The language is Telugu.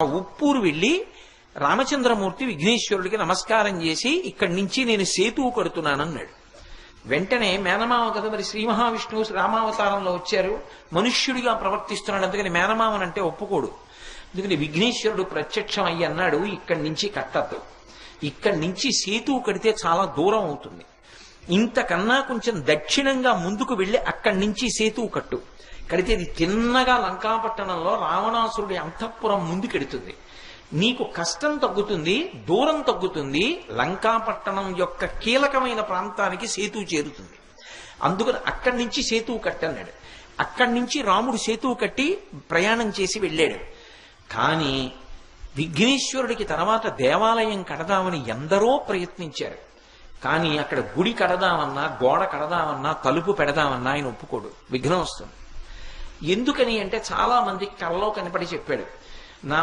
ఆ ఉప్పూరు వెళ్ళి రామచంద్రమూర్తి విఘ్నేశ్వరుడికి నమస్కారం చేసి ఇక్కడి నుంచి నేను సేతువు కడుతున్నానన్నాడు. వెంటనే మేనమామ కదా మరి శ్రీ మహావిష్ణువు రామావతారంలో వచ్చారు, మనుష్యుడిగా ప్రవర్తిస్తున్నాడు, అందుకని మేనమామనంటే ఒప్పుకోడు. అందుకని విఘ్నేశ్వరుడు ప్రత్యక్షం అయ్యి అన్నాడు, ఇక్కడి నుంచి కట్టద్దు, ఇక్కడి నుంచి సేతువు కడితే చాలా దూరం అవుతుంది, ఇంతకన్నా కొంచెం దక్షిణంగా ముందుకు వెళ్ళి అక్కడి నుంచి సేతువు కట్టు, కడితే ఇది తిన్నగా లంకాపట్టణంలో రావణాసురుడి అంతఃపురం ముందుకెడుతుంది, నీకు కష్టం తగ్గుతుంది, దూరం తగ్గుతుంది, లంకాపట్టణం యొక్క కీలకమైన ప్రాంతానికి సేతువు చేరుతుంది, అందుకని అక్కడి నుంచి సేతువు కట్టన్నాడు. అక్కడి నుంచి రాముడు సేతువు కట్టి ప్రయాణం చేసి వెళ్ళాడు. కానీ విఘ్నేశ్వరుడికి తర్వాత దేవాలయం కడదామని ఎందరో ప్రయత్నించారు. కానీ అక్కడ గుడి కడదామన్నా, గోడ కడదామన్నా, తలుపు పెడదామన్నా ఆయన ఒప్పుకోడు, విఘ్నం వస్తుంది. ఎందుకని అంటే చాలా మందికి కలలో కనపడి చెప్పాడు, నా